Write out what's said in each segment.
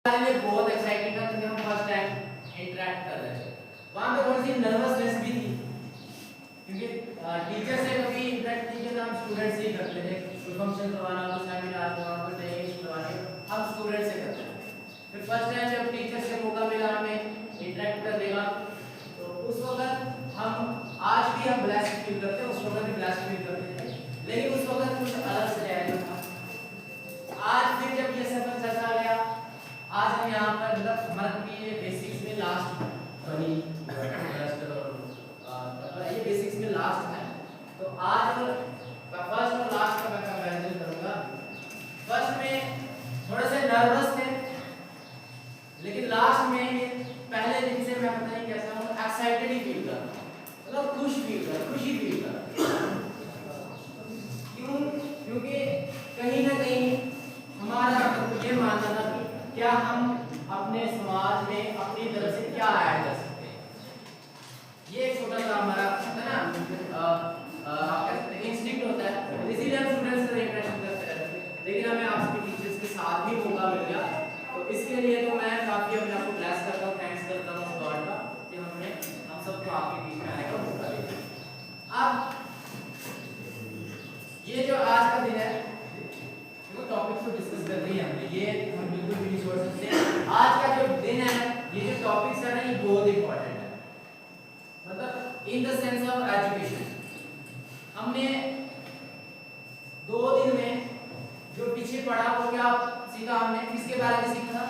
हमारे लिए बहुत एक्साइटिंग था क्योंकि हम फर्स्ट टाइम इंटरेक्ट कर रहे थे। वहां पे थोड़ी सी नर्वसनेस भी थी क्योंकि टीचर से कभी इंटरेक्ट नहीं किया, हम स्टूडेंट से ही करते थे। कोई फंक्शन करवाना हो, सेमिनार करवाना हो, ट्रेनिंग करवानी हो, हम स्टूडेंट से करते थे। फिर फर्स्ट टाइम जब टीचर से मौका मिला हमें इंटरेक्ट करने का, तो उस वक्त हम आज भी हम ब्लेस्ड फील करते हैं, उस वक्त भी ब्लेस्ड फील करते थे, लेकिन उस वक्त कुछ अलग से रियलिटी था। आज फिर जब ये सफर चलता गया, आज हम यहाँ पर मतलब हमारा ये बेसिक्स में लास्ट बनी ये बेसिक्स में लास्ट है। तो आज फर्स्ट और लास्ट का मैं कंपैरिजन करूंगा। फर्स्ट में थोड़े से नर्वस थे, लेकिन लास्ट में पहले दिन से मैं पता नहीं कैसा हूँ, एक्साइटेड ही फील कर रहा हूँ, मतलब खुशी फील कर रहा हूँ। क्यों? क्योंकि कहीं ना कहीं हमारा ये मानना था कि क्या हम अपने समाज में अपनी तरफ से क्या ऐड कर सकते हैं। ये एक छोटा सा हमारा है ना आप कह सकते हैं इंस्टिंक्ट होता है, इसीलिए हम स्टूडेंट्स से इंटरेक्शन करते रहते हैं। लेकिन हमें आपके टीचर्स के साथ भी मौका मिल गया, तो इसके लिए तो मैं काफी अपने आप को ब्लेस करता हूँ, थैंक्स करता हूँ गॉड का कि हमने हम सबको आपके बीच में आने का मौका दिया। अब ये जो आज का दिन है, वो टॉपिक्स को डिस्कस कर रही है हमने, ये हम बिल्कुल भी नहीं छोड़ सकते। आज का जो दिन है, ये जो टॉपिक्स है ना, ये बहुत इंपॉर्टेंट है, मतलब in the sense of education. हमने 2 दिन में जो पीछे पढ़ा वो क्या सीखा हमने, किसके बारे में सीखा?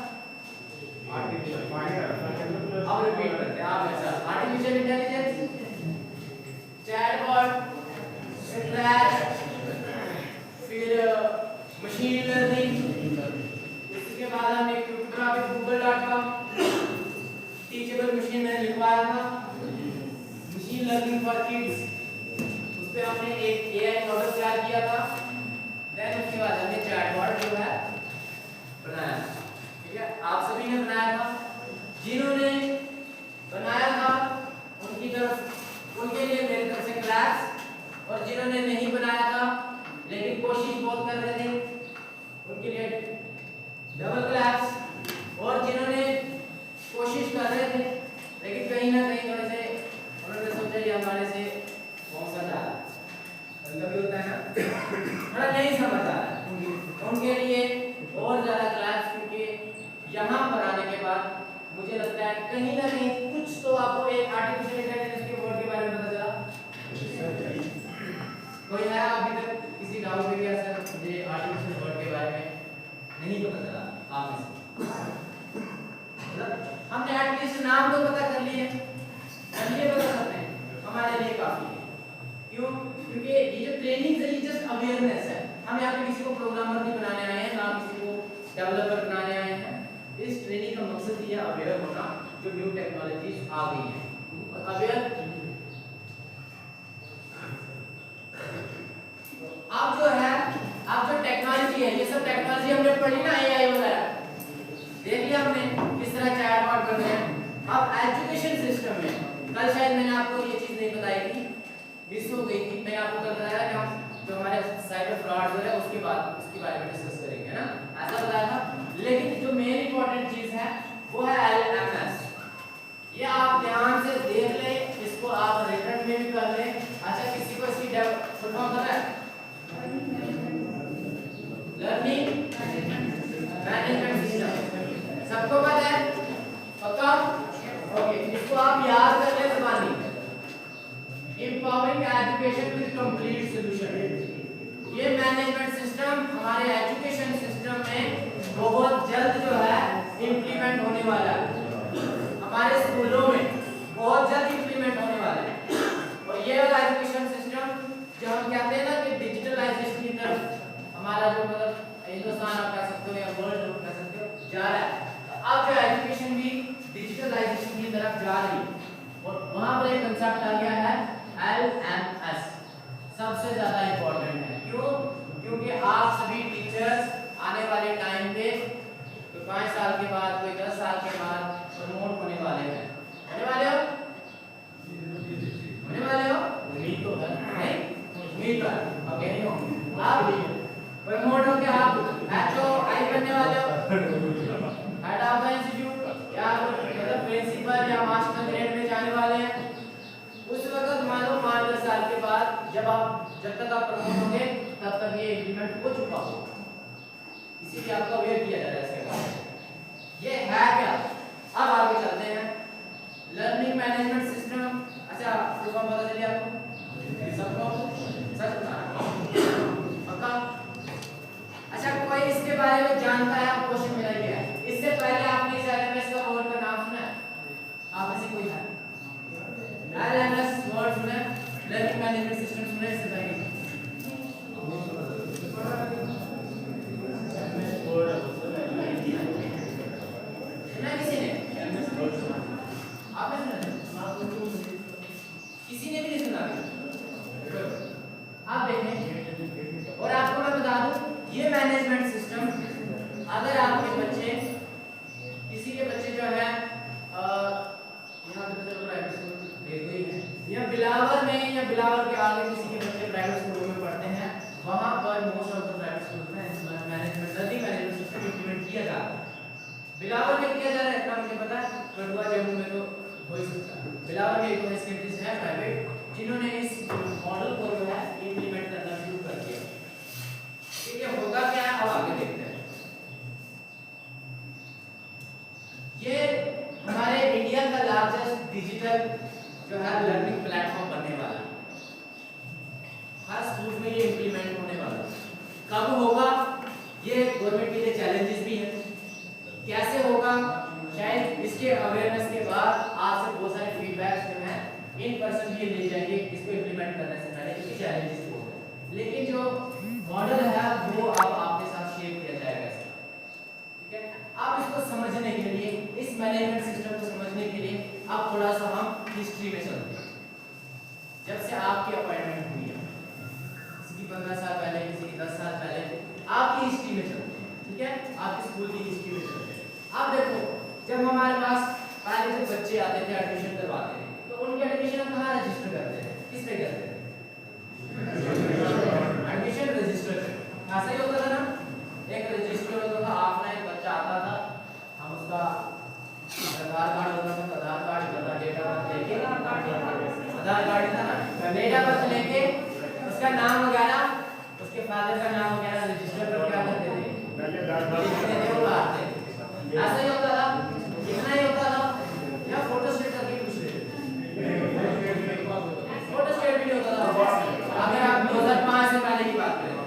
अब रिपीट करते हैं आप ऐसा, आर्टिफिशियल इंटेलिजेंस, चैटबॉट, स्क्रैच, फिर मशीन लर्निंग, उसके बाद हमने क्रिप्टोग्राफी, गूगल.com, टीचेबल मशीन मैंने लिखवाया था, मशीन लर्निंग फॉर किड्स, उस पे हमने एक एआई मॉडल तैयार किया था। देन उसके बाद हमने चैटबॉट जो है बनाया, ठीक है, आप सभी ने बनाया था। जिन्होंने बनाया था उनकी तरफ, उनके लिए मेरी तरफ से क्लास, और जिन्होंने नहीं बनाया था लेकिन कोशिश बहुत कर रहे थे उनके लिए डबल क्लास, और जिन्होंने कोशिश कर रहे थे लेकिन कहीं ना कहीं थोड़े से उन्होंने सोचा कि हमारे से कौन सा जा रहा है, कभी होता है ना, थोड़ा नहीं समझ आ रहा है, उनके लिए और ज़्यादा क्लास, क्योंकि यहाँ पर आने के बाद मुझे लगता है कहीं ना कहीं कुछ तो आपको एक आर्टिफिशियल इंटेलिजेंस के वर्ड के बारे में पता चला। कोई है अभी तक किसी डाउट में क्या सर मुझे आर्टिफिशियल वर्ड के बारे में नहीं पता चला आप में से? मतलब हमने एटलीस्ट नाम तो पता कर लिए, चलिए पता करते हैं, हमारे लिए काफी है। क्यों? क्योंकि ये जो ट्रेनिंग है ये जस्ट अवेयरनेस है। हम यहाँ पे किसी को प्रोग्रामर नहीं बनाने आए हैं, ना किसी को डेवलपर बनाने आए हैं। इस ट्रेनिंग का मकसद ये अवेयर होना जो न्यू टेक्नोलॉजीज आ गई हैं, और अवेयर आप जो है, आप जो टेक्नोलॉजी है, ये सब टेक्नोलॉजी हमने पढ़ी ना, एआई वगैरह देख लिया हमने किस तरह चैटबॉट बन रहे हैं। अब एजुकेशन सिस्टम में कल शायद मैंने आपको ये चीज नहीं बताई थी, मिस हो गई थी, मैंने आपको कल बताया कि हम जो हमारे साइबर फ्रॉड जो है उसके बारे में डिस्कस करेंगे ना, ऐसा बताया था। लेकिन जो मेन इंपॉर्टेंट चीज है वो है एलएमएस। ये आप ध्यान से देख लें, इसको आप रिटर्न में भी कर लें। अच्छा, किसी को इसकी फुल फॉर्म पता है? लर्निंग मैनेजमेंट सिस्टम, सबको पता है? पक्का? ओके, इसको आप याद कर ले ज़बानी। Empowering education with complete solution। ये मैनेजमेंट सिस्टम हमारे एजुकेशन सिस्टम में बहुत जल्द जो है इम्प्लीमेंट होने वाला है, हमारे स्कूलों में बहुत जल्द इम्प्लीमेंट होने वाला है। और ये वाला एजुकेशन सिस्टम जो हम कहते हैं ना कि डिजिटलाइजेशन की तरफ हमारा जो मतलब हिंदुस्तान आप कह सकते हो या वर्ल्ड कह सकते हो जा रहा है, तो अब जो एजुकेशन भी डिजिटलाइजेशन की तरफ जा रही है, और वहां पर एक कंसेप्ट आ गया है एलएमएस, सबसे ज्यादा इंपॉर्टेंट है। क्यों? क्योंकि आप सभी टीचर्स आने वाले टाइम पे कोई 5 साल के बाद, कोई 10 साल के बाद प्रमोट होने वाले हैं। होने वाले हो? होने वाले हो? उम्मीद तो है, नहीं? उम्मीद है, अब नहीं हो आप प्रमोट हो के आप एचओआई बनने वाले हो, हेड ऑफ जब तक आप प्रमोट होंगे तब तक ये इंप्लीमेंट हो चुका होगा, इसीलिए आपका वेट किया जा रहा है इसके बाद। ये है क्या? अब आगे चलते हैं। लर्निंग मैनेजमेंट सिस्टम, अच्छा फुल फॉर्म पता चलिए आपको सबको? सच बता रहा हूं पक्का? अच्छा कोई इसके बारे में जानता है? आप क्वेश्चन मिला ही है। इससे पहले आपने इस एलएमएस का वर्ड का नाम सुना है? आपने से कोई है एलएमएस वर्ड सुना है? लर्निंग मैनेजमेंट सिस्टम सुना है इससे पहले? सुना किसी ने? आपने सुना? किसी ने भी नहीं सुना? आप देखें, और आपको मैं बता दूं ये मैनेजमेंट सिस्टम अगर आपके बच्चे किसी के बच्चे जो है यहाँ पे चलो प्राइवेट स्कूल देख गई है या बिलावर में या बिलावर के आगे किसी के बच्चे प्राइवेट स्कूल में पढ़ते हैं, वहां पर most of the private school में management learning management system implement किया जा रहा है। बिलावर में किया जा रहा है इतना मुझे पता है, कटुआ जम्मू में तो हो ही सकता है। बिलावर में एक इंस्टीट्यूट है प्राइवेट जिन्होंने इस मॉडल को जो है इंप्लीमेंट करना शुरू कर दिया। ठीक है, होगा क्या है अब आगे देखते हैं। ये हमारे इंडिया का लार्जेस्ट डिजिटल जो है लर्निंग प्लेटफॉर्म बनने वाला है। हर स्कूल में ये इंप्लीमेंट होने वाला है। कब होगा? ये गवर्नमेंट के लिए चैलेंजेस भी है। कैसे होगा? शायद इसके अवेयरनेस के बाद आपसे बहुत सारे फीडबैक्स जो हैं इन पर्सन भी ले जाएंगे इसको इंप्लीमेंट करने से पहले, क्योंकि चैलेंजेस हो गए, लेकिन जो मॉडल है वो अब आपके साथ शेयर किया जाएगा इसका। ठीक है, आप इसको समझने के लिए, इस मैनेजमेंट सिस्टम को समझने के लिए आप थोड़ा सा हम हिस्ट्री में चलते हैं। जब से आपकी अपॉइंटमेंट हुई है, किसी की 15 साल पहले, किसी की 10 साल पहले, आपकी हिस्ट्री में चलते हैं। ठीक है, आपके स्कूल की हिस्ट्री में चलते हैं। आप देखो, जब हमारे पास पहले जब बच्चे आते थे एडमिशन करवाते थे, तो उनके एडमिशन हम कहाँ रजिस्टर करते थे? किस पे करते थे? एडमिशन रजिस्टर पे। ऐसा ही होता था ना, एक रजिस्टर होता था, ऑफलाइन बच्चा आता था, हम उसका आधार कार्ड होता था, आधार कार्ड का डेटा बर्थ लेके, आधार कार्ड था ना, डेटा बर्थ लेके उसका नाम वगैरह, उसके फादर का नाम वगैरह रजिस्टर पर क्या करते थे? ऐसा ही होता था, इतना ही होता था, या फोटो स्टेट करके कुछ फोटो स्टेट भी होता था। अगर आप 2005 से पहले की बात करें,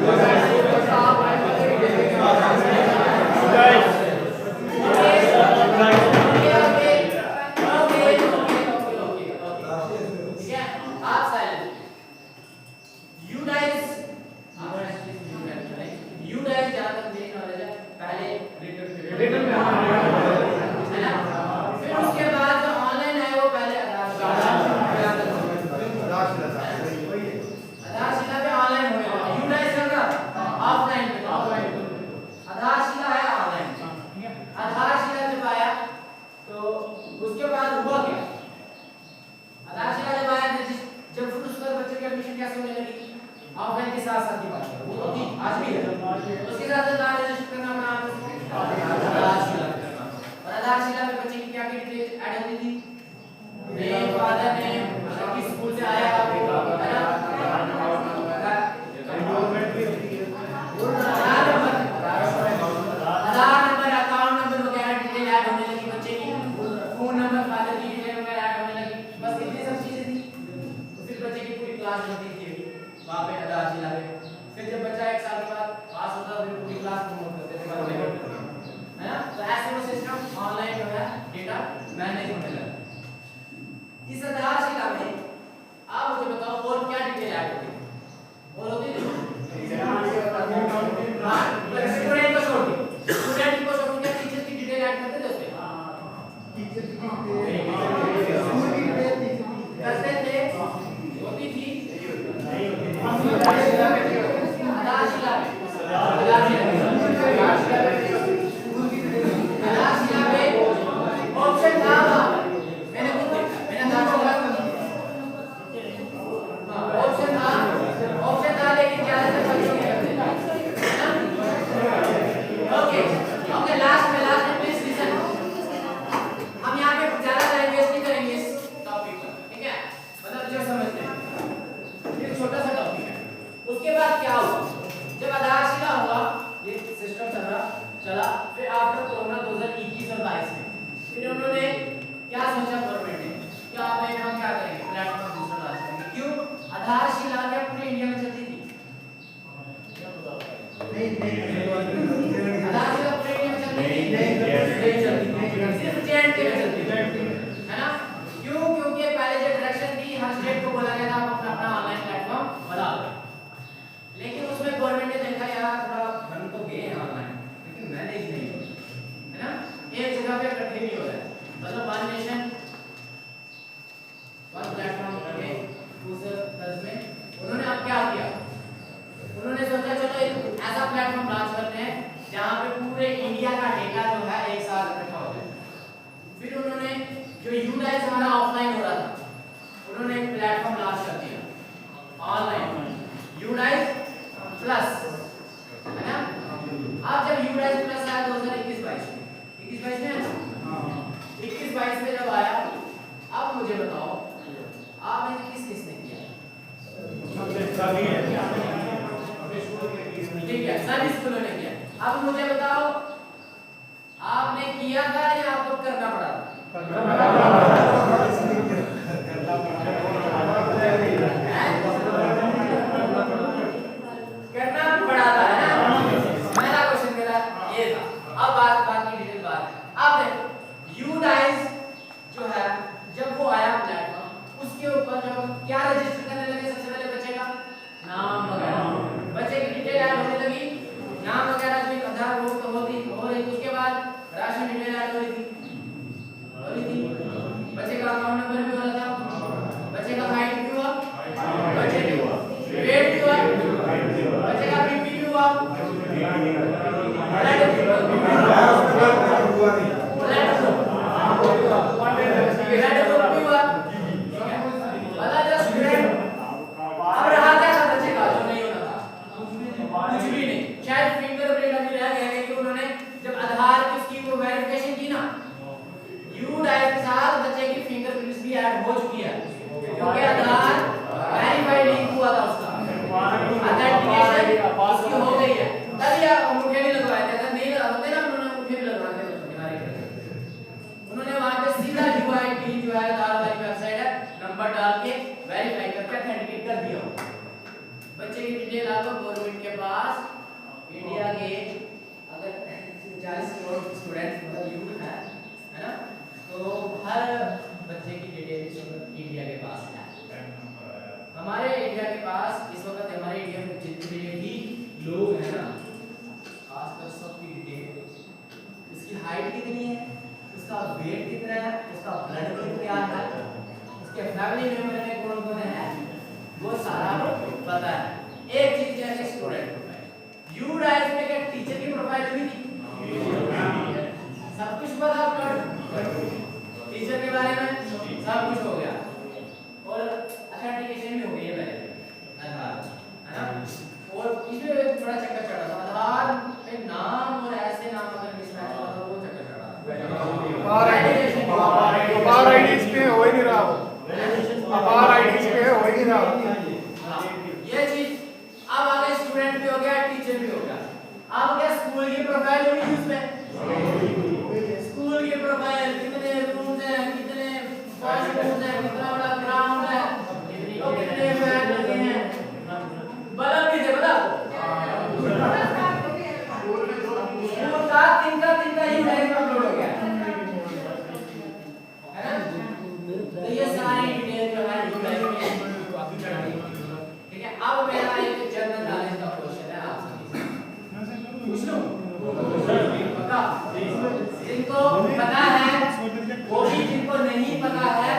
Gracias. उसके बाद हुआ क्या, आधारशिला जब आया जब फिर उसके बाद बच्चे की एडमिशन कैसे होने लगी, ऑफलाइन के साथ साथ की बात है वो तो थी आज भी है, उसके साथ साथ नाम रजिस्टर करना आधारशिला करना, और आधारशिला में बच्चे की क्या डिटेल ऐड होती थी, नेम, फादर नेम, किस स्कूल से आया है ना, आधार नंबर, अकाउंट नंबर वगैरह डिटेल ऐड होने लगी बच्चे की, फोन नंबर, फादर की डिटेल वगैरह ऐड होने लगी, बस इतनी सब चीजें थी। तो फिर बच्चे की पूरी क्लास बनती थी वहां पे आधारशिला पे। फिर जब बच्चा 1 साल के बाद पास होता फिर पूरी क्लास प्रमोट करते थे है ना। तो ऐसे वो सिस्टम ऑनलाइन जो है डेटा मैनेज होने लगा। इस आधारशिला में आप मुझे बताओ और क्या डिटेल ऐड होती है, और होती थी स्टूडेंट को छोड़ के, स्टूडेंट को छोड़ के टीचर की डिटेल ऐड करते थे उसमें, टीचर की करते थे, होती थी आधारशिला पे ऑप्शन था, मैंने खुद देखा, मैंने ऑप्शन था लेकिन ज्यादातर बच्चे नहीं करते। ओके लास्ट में प्लीज लिसन, हम यहाँ पे ज्यादा टाइम वेस्ट नहीं करेंगे इस टॉपिक पर, ठीक है, मतलब जो समझते हैं ये छोटा सा टॉपिक है। उसके बाद क्या हुआ, जब आधारशिला हुआ ये सिस्टम चला फिर आफ्टर कोरोना 2021 और 22 में फिर उन्होंने क्या सोचा गवर्नमेंट ने, क्या अब हम क्या करेंगे, प्लेटफॉर्म दूसरा लॉन्च करेंगे। क्यों, आधारशिला क्या पूरे इंडिया में चलती थी, नहीं आधारशिला पूरे इंडिया में चलती थी, नहीं चलती थी, सिर्फ J&K में चलती थी, है ना। क्यों, क्योंकि पहले जो डायरेक्शन थी हर स्टेट को बोला गया था आप अपना अपना ऑनलाइन प्लेटफॉर्म बना लो, लेकिन उसमें गवर्नमेंट ने देखा यार थोड़ा बन तो गए हैं ऑनलाइन लेकिन मैनेज नहीं हो, है ना, एक जगह पे इकट्ठे नहीं हो रहा है, मतलब वन नेशन वन प्लेटफॉर्म के उस तर्ज में उन्होंने अब क्या किया, उन्होंने सोचा चलो एक ऐसा प्लेटफॉर्म लॉन्च करते हैं जहां पे पूरे इंडिया का डेटा जो है एक साथ इकट्ठा हो जाए। फिर उन्होंने जो यूडाइस हमारा ऑफलाइन हो रहा था उन्होंने एक प्लेटफॉर्म लॉन्च कर दिया ऑनलाइन, यूडाइस प्लस, है ना। अब जब यूडाइस प्लस आया 2021-22 में 21-22 में जब आया, अब मुझे बताओ आपने किसने किया, ठीक है सभी स्कूलों ने किया। अब मुझे बताओ आपने किया था या आपको करना पड़ा था, करना पड़ा था, है ना। मेरा क्वेश्चन मेरा ये था। अब बात की डिटेल बात है, अब देखो यूडाइस जो है जब वो आया प्लेटफॉर्म उसके ऊपर जब क्या रजिस्टर करने लगे, सबसे पहले बच्चे का नाम वगैरह, बच्चे की डिटेल ऐड होने लगी, नाम वगैरह जो आधार वो तो हो रही, उसके बाद राशन डिटेल ऐड हो रही थी, बच्चे का अकाउंट नंबर भी हो रहा था, बच्चे का हाइट भी हुआ, बच्चे भी हुआ, वेट भी हुआ, बच्चे का बीपी भी हुआ, ब्लड भी हुआ, पता जो स्टूडेंट अब रहा क्या था बच्चे का जो नहीं होना था, कुछ भी नहीं, शायद फिंगरप्रिंट अभी रह गया है कि उन्होंने जब आधार की उसकी वो वेरिफिकेशन की ना यूडाइस के साथ बच्चे की फिंगरप्रिंट्स भी ऐड हो चुकी है, क्योंकि आधार वेरीफाइड लिंक हुआ था उसका, ऑथेंटिकेशन उसकी हो गई है, तभी आप अंगूठे नहीं लगवाए थे, अगर नहीं लगाते ना उन्होंने अंगूठे भी लगवा के उन्होंने वहां पे सीधा UID जो है आधार वाली वेबसाइट है नंबर डाल के वेरीफाई करके ऑथेंटिकेट कर दिया। बच्चे की डिटेल आपको गवर्नमेंट के पास इंडिया के अगर 40 करोड़ स्टूडेंट्स मतलब यूथ है ना, तो हर बच्चे की डिटेल इंडिया के पास है। हमारे इंडिया के पास इस वक्त हमारे इंडिया में जितने भी लोग हैं ना खासकर सबकी डिटेल, इसकी हाइट कितनी है, उसका वेट कितना है, उसका ब्लड ग्रुप क्या है, उसके फैमिली मेंबर में कौन कौन है, वो सारा पता है। एक चीज जैसे स्टूडेंट प्रोफाइल, यूडाइस में क्या टीचर की प्रोफाइल हुई थी, सब कुछ पता आपको, टीचर टीचर के बारे में सब कुछ हो गया और ऑथेंटिकेशन भी हो गई है पहले आधार है ना। और इसमें थोड़ा चक्कर चढ़ा था, आधार पे नाम और ऐसे नाम अगर मिसमैच हुआ तो वो चक्कर चढ़ा था। बार आईडीज पे हो ही नहीं रहा, बार आईडीज पे हो ही नहीं रहा। ये चीज अब आगे स्टूडेंट भी हो गया, टीचर भी हो गया। अब क्या स्कूल की प्रोफाइल होगी उसमें, स्कूल की प्रोफाइल कितने रूम्स हैं, कितने वॉशरूम्स हैं, कितना बड़ा ग्राउंड है, तो कितने फैन लगे हैं, बल्ब भी थे पता स्कूल का तिनका ही डायरेक्ट अपलोड हो गया है ना। तो ये सारी डिटेल जो है ठीक है। अब मेरा एक जनरल नॉलेज का क्वेश्चन है आप सभी से, पूछ लूं पक्का? जिनको पता है वो भी, जिनको नहीं पता है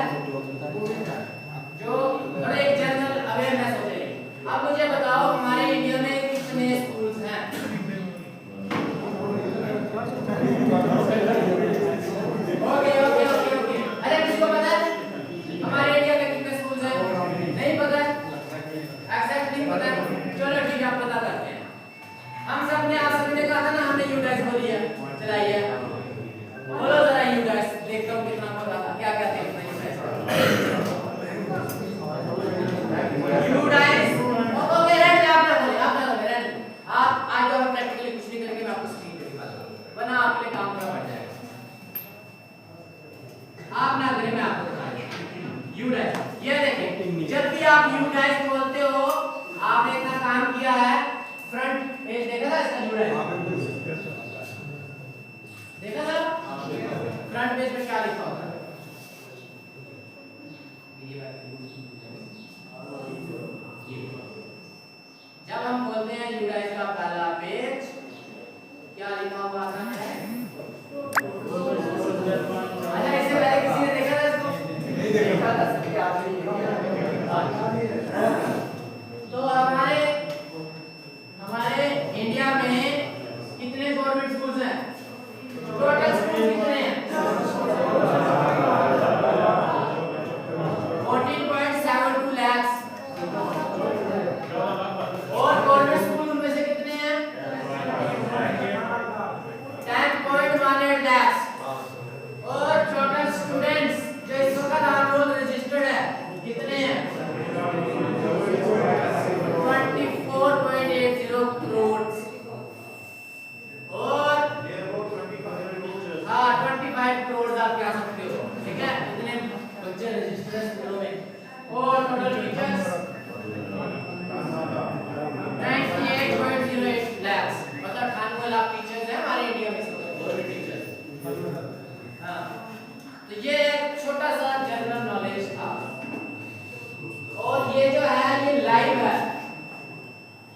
जो थोड़े एक जनरल अवेयरनेस हो जाएगी। अब मुझे बताओ हमारे इंडिया में कितने स्कूल्स हैं? Okay okay okay okay. अरे किसको पता है हमारे इंडिया में कितने स्कूल्स हैं? नहीं पता है, एक्सेप्ट नहीं पता है। चलो ठीक है, आप पता करते हैं। हम सब ने, आप सबने कहा था ना हमने यूडाइस बोली है, चलाइए बोलो जरा यूडाइस, देखता हूँ कितना पता था, क्या क्या देखना है यूडाइस। ओके रेड, आप ना बोले, आप ना बोले रेड। आप आज तो हम प्रैक्टिकली कुछ नहीं करेंगे, मैं आपको स्क्रीन पे दिखा दूंगा वरना आपके लिए काम पूरा बढ़ जाएगा। आप ना करें, मैं आपको बता दूं यूडाइस। ये देखिए, जब भी आप यूडाइस बोलते हो आपने इतना काम किया है, फ्रंट पेज देखा था इसका यूडाइस, देखा था फ्रंट पेज में क्या लिखा होता है? जब हम बोलते हैं यूडाइस का पहला पेज, क्या लिखा हुआ है? अच्छा, इससे पहले किसी ने देखा था इसको? नहीं देखा था। तो हमारे इंडिया में कितने गवर्नमेंट स्कूल्स हैं? टोटल स्कूल कितने हैं? 14.72 lakhs। और गवर्नमेंट स्कूल उनमें से कितने हैं? 10.18 lakhs। और टोटल स्टूडेंट्स जो इस वक्त आनरोल रजिस्टर्ड है कितने हैं? 24.80 करोड़। और हाँ 25 करोड़ आप कह सकते हो, ठीक है, इतने बच्चे रजिस्टर्ड स्कूलों में। और टोटल टीचर्स 98.08 lakhs, मतलब 98 लाख टीचर्स हैं हमारे इंडिया में, गवर्नमेंट टीचर्स। हाँ, तो ये एक छोटा सा जनरल नॉलेज था। और ये जो है ये लाइव है,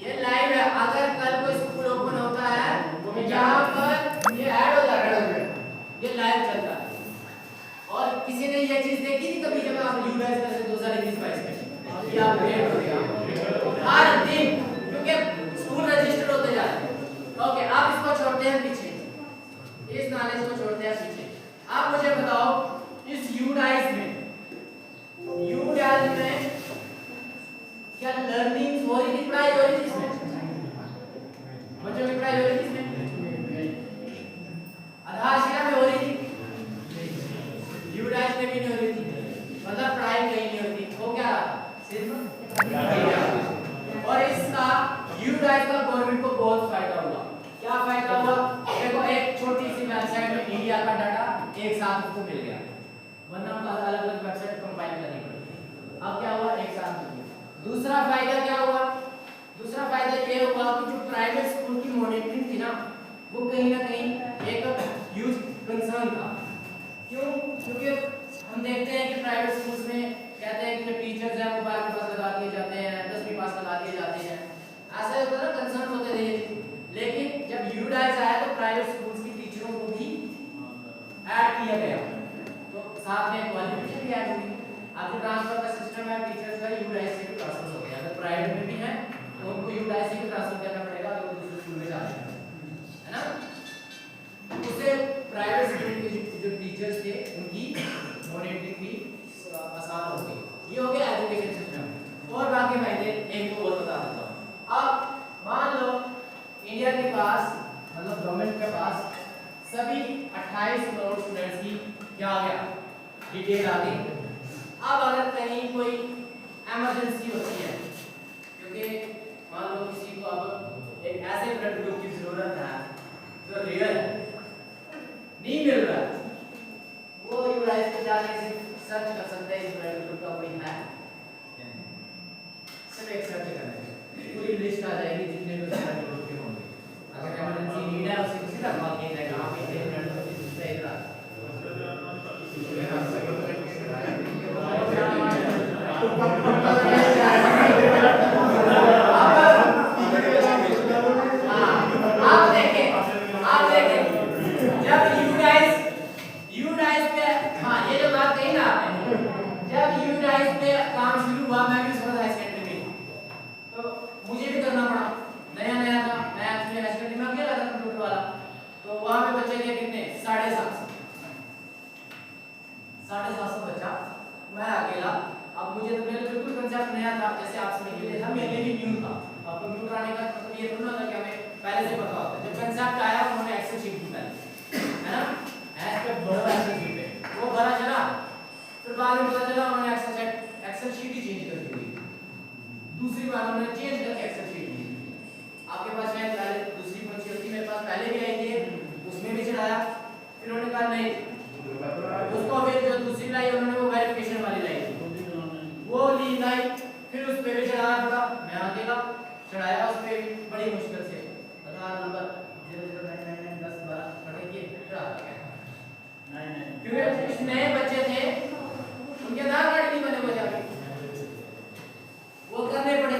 ये लाइव है। अगर कल कोई स्कूल ओपन होता है तो यहाँ पर ये ऐड हो जाता है, ये लाइव चलता है। और किसी ने ये चीज देखी थी कभी जब आप यूडाइस करते 2021-22 में, ये आप ग्रेड हो गया हर दिन, क्योंकि स्कूल रजिस्टर होते जा रहे हैं। ओके, आप इसको छोड़ते हैं पीछे, इस नॉलेज को छोड़ते हैं पीछे। आप मुझे बताओ इस यूडाइस में क्या लर्निंग हो रही थी, पढ़ाई हो रही थी इसमें? बच्चों की पढ़ाई हो रही थी इसमें? आधारशिला में हो रही थी, यूडाइस में भी नहीं हो रही थी, मतलब पढ़ाई कहीं नहीं होती। वो क्या सिर्फ। और इसका यूडाइस का गवर्नमेंट को बहुत फायदा हुआ। क्या फायदा हुआ? देखो, एक छोटी सी वेबसाइट में इंडिया का डाटा एक साथ उसको मिल गया, वरना हमको अलग अलग वेबसाइट कंपाइल करनी पड़ती। अब क्या हुआ? एक साथ मिल गया। दूसरा फायदा क्या हुआ? दूसरा फायदा ये हुआ कि जो प्राइवेट स्कूल की मॉनिटरिंग थी ना, वो कहीं ना कहीं एक ह्यूज कंसर्न था। क्यों? क्योंकि हम देखते हैं कि प्राइवेट स्कूल्स में कहते हैं कि जो टीचर्स हैं वो 12वीं पास लगा दिए जाते हैं, 10वीं पास लगा दिए जाते हैं, ऐसा होता है ना, कंसर्न होते थे। लेकिन जब यूडाइस आया तो प्राइवेट स्कूल्स की टीचरों को भी ऐड किया गया, तो साथ में क्वालिफिकेशन भी ऐड होगी। आपको ट्रांसफर का सिस्टम है, टीचर्स का यूडाइस से भी ट्रांसफर होते हैं। अगर प्राइवेट में भी है तो उनको यूडाइस से भी ट्रांसफर करना पड़ेगा अगर वो दूसरे स्कूल में जाते हैं, है ना। उससे प्राइवेट स्कूल के जो टीचर्स थे उनकी डिटेल आ गई। अब अगर कहीं कोई इमरजेंसी होती है, क्योंकि मान लो किसी को अब एक ऐसे ब्लड ग्रुप की जरूरत है जो रेयर है, नहीं मिल रहा है, वो यूराइज पे जाके सर्च कर सकते हैं इस ब्लड ग्रुप का कोई है, सिर्फ एक सर्च करना है, पूरी लिस्ट आ जाएगी जितने भी ब्लड ग्रुप के होंगे। अगर इमरजेंसी नीड है उसे किसी तरह कॉल किया जाएगा, आप इतने ब्लड ग्रुप की दूसरा इधर आप देखें जब यू डाइस पे, हाँ ये जो बात कही ना आपने, जब यू डाइस पे काम शुरू हुआ मैं भी उसमें हाई सेकेंडरी में, तो मुझे भी करना पड़ा, नया नया था, मैं एक्चुअली हाई सेकेंडरी में अकेला था कंप्यूटर वाला, तो वहाँ पे बच्चे थे कितने 750 बच्चा, मैं अकेला। अब मुझे तो मेरे बिल्कुल कंसेप्ट नया था, जैसे आप समझ लीजिए था, मेरे लिए भी न्यू था। अब कंप्यूटर आने का मतलब ये थोड़ा था कि हमें पहले से पता होता है। जब कंसेप्ट आया उन्होंने एक्सेल शीट दी पहले, है ना, ऐसे पे बड़ा एक्सेल शीट है, वो भरा चला, फिर बाद में पता चला उन्होंने एक्सेल शीट ही चेंज कर दी। दूसरी बार उन्होंने चेंज करके एक्सेल शीट दी। आपके पास शायद पहले दूसरी पंची होती, मेरे पास पहले भी आई थी, उसमें भी चढ़ाया, फिर उन्होंने कहा नहीं उसको, फिर जो दूसरी लाई उन्होंने वो वेरिफिकेशन वाली लाई, वो ली लाई, फिर उस पे भी चढ़ाया थोड़ा, मैं अकेला चढ़ाया उस पे भी बड़ी मुश्किल से, आधार नंबर 00991012 पढ़े किए चढ़ा गया। क्योंकि कुछ नए बच्चे थे उनके आधार कार्ड नहीं बने हुए जाके, वो करने पड़े।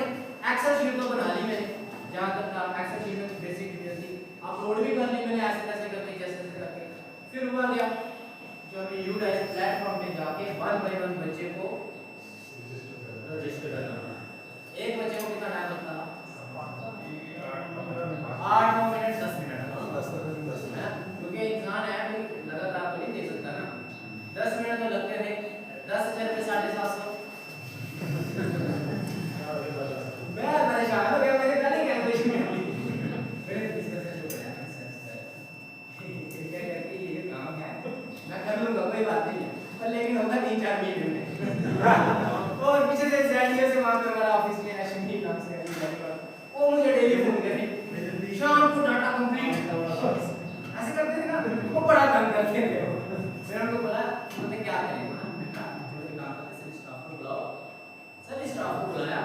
एक्सेल शीट तो बना ली मैंने, जहां तक था एक्सेल शीट में बेसिक डिटेल थी, अपलोड भी कर ली मैंने ऐसे कैसे करके जैसे करके। फिर हुआ क्या, जो अभी यू डाइस प्लेटफॉर्म पे जाके 1 बाय 1 बच्चे को रजिस्टर करना, एक बच्चे को कितना टाइम लगता है, 8-9 मिनट 10 मिनट, क्योंकि इंसान है लगातार तो नहीं दे सकता ना, 10 मिनट तो लगते थे, 10,000 पे 750। मैं परेशान हो गया, मेरे गले कैलकुलेशन में मेरे डिस्कशन हो गया क्या करके ये काम है मैं कर लूंगा कोई बात नहीं है, पर लेकिन होगा 3-4 महीने में। और पीछे से जेडीए से वहां पे हमारा ऑफिस में अश्विनी नाम से वो मुझे डेली फोन करे शाम को डाटा कंप्लीट ऐसे करते थे ना, वो बड़ा तंग करते थे। फिर उनको बोला तुमने क्या करेंगे ना बेटा, जो काम करते सभी स्टाफ को बुलाओ, सभी स्टाफ को बुलाया,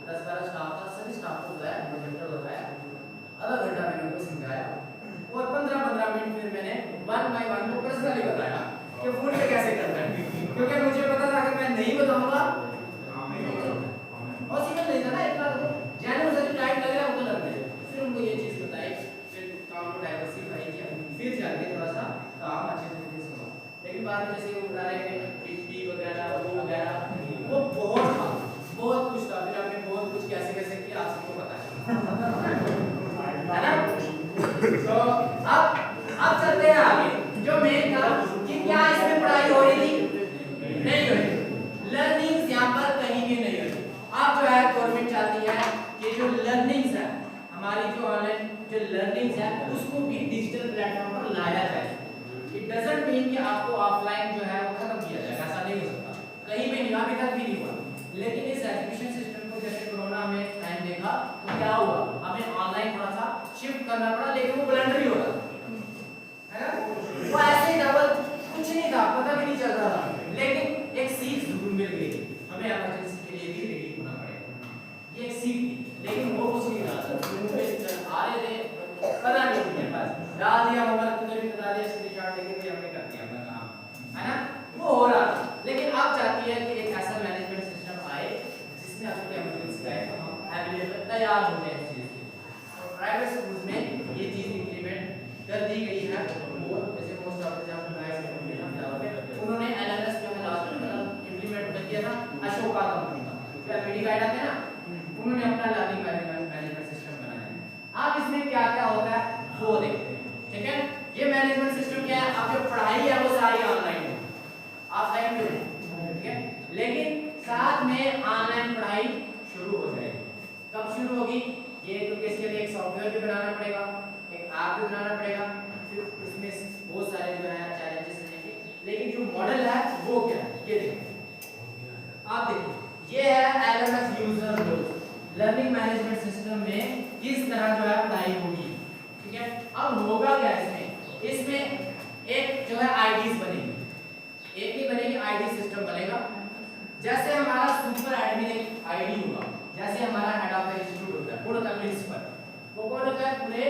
10-12 स्टाफ था, सभी स्टाफ को बुलाया, प्रोजेक्टर लगाया, आधा घंटा मैंने उनको समझाया, और 15-15 मिनट फिर मैंने 1 बाय 1 को पर्सनली बताया कि फोन पे कैसे करना है, क्योंकि मुझे पता था अगर मैं नहीं बताऊंगा पॉसिबल नहीं था ना, इतना तो जाने मुझे जो टाइम लग रहा है वो तो लग रहा है। फिर उनको ये चीज बताई, फिर काम को डाइवर्सिफाई किया, फिर जाके थोड़ा सा काम अच्छे तरीके से हुआ। लेकिन बाद में जैसे वो बता रहे थे टीपी वगैरह वो वगैरह वो बहुत था, बहुत कुछ था, फिर हमने बहुत कुछ कैसे कैसे किया आप सबको पता है ना। तो अब चलते हैं आगे, जो मेन था कि क्या इसमें पढ़ाई हो रही थी, नहीं हो रही, लर्निंग यहाँ पर कहीं भी नहीं हो रही। अब जो है गवर्नमेंट चाहती है कि जो लर्निंग्स है हमारी, जो ऑनलाइन जो लर्निंग्स है उसको भी डिजिटल प्लेटफॉर्म पर लाया जाए। इट डजंट मीन कि आपको ऑफलाइन जो है वो खत्म किया जाएगा, ऐसा नहीं हो सकता, कहीं भी नहीं, अभी तक भी नहीं हुआ। लेकिन इस एजुकेशन सिस्टम को जैसे कोरोना में टाइम देखा तो क्या हुआ, हमें ऑनलाइन थोड़ा सा शिफ्ट करना पड़ा, लेकिन वो ब्लंडर ही हो रहा है ना, वो ऐसे ही डबल कुछ नहीं था, पता भी नहीं चल रहा था, लेकिन एक सीख जरूर मिल गई, हमें इमरजेंसी के लिए भी रेडी होना पड़ेगा, ये एक सीख थी। लेकिन वो कुछ नहीं रहा, आ रहे थे पता नहीं मेरे पास डाल दिया, मोबाइल तुमने भी बता दिया, स्क्रीनशॉट लेके भी हमने कर दिया अपना काम, है ना, वो हो रहा था। लेकिन अब चाहती है कि एक ऐसा मैनेजमेंट सिस्टम आए जिसमें आपको इमरजेंसी का हम अवेलेबल तैयार हो जाए इस चीज के। तो प्राइवेट स्कूल्स में ये चीज इंप्लीमेंट कर दी गई है, और जैसे मोस्ट ऑफ द गाइस उन्होंने एलएमएस जो है लास्ट में इंप्लीमेंट कर दिया था, अशोका कंपनी का जो एमडी गाइड आते हैं ना, उन्होंने अपना लर्निंग मैनेजमेंट सिस्टम बनाया है। अब इसमें क्या क्या होता है वो देखते हैं, ठीक है। ये मैनेजमेंट सिस्टम क्या है, अब जो पढ़ाई है वो सारी ऑनलाइन है, ऑफलाइन भी है, ठीक है, लेकिन साथ में ऑनलाइन पढ़ाई शुरू हो जाएगी। कब शुरू होगी ये, क्योंकि इसके लिए एक सॉफ्टवेयर भी बनाना पड़ेगा, एक ऐप भी बनाना पड़ेगा, फिर इसमें बहुत सारे जो है चैलेंजेस रहेंगे, लेकिन जो मॉडल है वो क्या है, ये देखो। आप देखो, ये है LMS user role. Learning management system में किस तरह जो है पढ़ाई होगी, ठीक है। अब होगा क्या इसमें एक जो है आईडीज बनेगी, एक ही बनेगी, आईडी सिस्टम बनेगा। जैसे हमारा सुपर एडमिन एक आईडी होगा, जैसे हमारा हेड ऑफ द इंस्टीट्यूट होता है, कौन होता है, प्रिंसिपल। वो कौन होता है, पूरे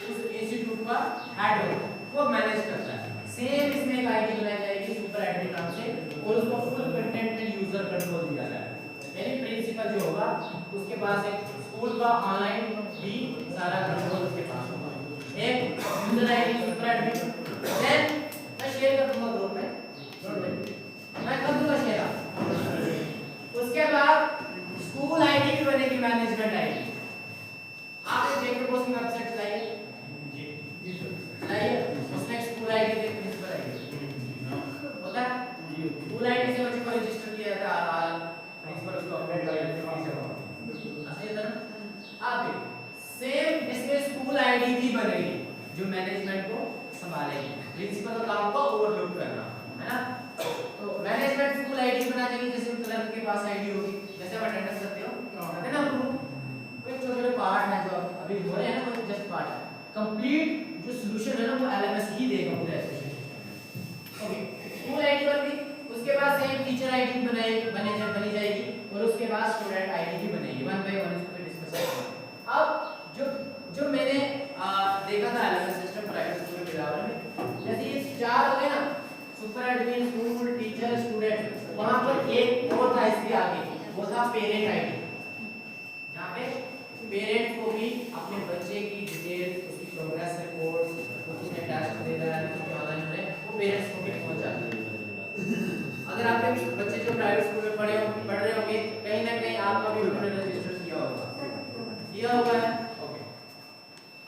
उस इंस्टीट्यूट का हेड होता है, वो मैनेज करता है। सेम इसमें एक आईडी बनाई जाएगी सुपर एडमिन नाम से, और उसको full content and user control दिया जाएगा। यानी प्रिंसिपल जो होगा उसके पास एक स्कूल का ऑनलाइन भी सारा कंट्रोल उसके पास होगा। एक user ID super admin, then मैं शेयर कर दूंगा ग्रुप में, मैं कर दूंगा शेयर। उसके बाद स्कूल आईडी भी बनेगी, मैनेजमेंट आईडी। आप जेके कोर्स की वेबसाइट चलाइए चलाइए, उसमें स्कूल आईडी देख, प्रिंसिपल आईडी होता है। स्कूल आईडी से बच्चे को रजिस्टर किया जाता है, प्रिंसिपल उसको अपडेट कर देता है। ऐसे है ना। आप सेम इसमें स्कूल आईडी भी बनेगी जो मैनेजमेंट को संभालेगी, प्रिंसिपल का काम को ओवरलुक करना, है ना। तो मैनेजमेंट स्कूल आईडी बना देगी, जैसे क्लर्क के पास आईडी होगी, जैसे आप अटेंडेंस करते हो, है ना। कोई छोटे-छोटे पार्ट है जो अभी हो रहे हैं ना, वो जस्ट पार्ट है। कंप्लीट जो सॉल्यूशन है ना वो एलएमएस ही देगा पूरे एप्लीकेशन। ओके, स्कूल आईडी बन गई, उसके बाद सेम टीचर आईडी बनी जाएगी, और उसके बाद स्टूडेंट आईडी भी बनेगी। वन बाय वन इसको डिस्कस करेंगे। अब जो मैंने देखा था एलएमएस सिस्टम प्राइवेट स्कूल के लेवल में, जैसे ये चार हो गए ना, super admin, school, teacher, student, वहां पर एक और था इसके आगे, वो था पेरेंट आईडी। यहाँ पे पेरेंट्स को भी अपने बच्चे की डिटेल्स, उसकी प्रोग्रेस रिपोर्ट्स, वो कितने टेस्ट दे रहा है, कितने ऑनलाइन हो रहे हैं, वो पेरेंट्स को भी पहुंच जाती है। अगर आपके बच्चे जो प्राइवेट स्कूल में पढ़ रहे होंगे, कहीं ना कहीं आपका भी उन्होंने रजिस्टर किया होगा है। ओके,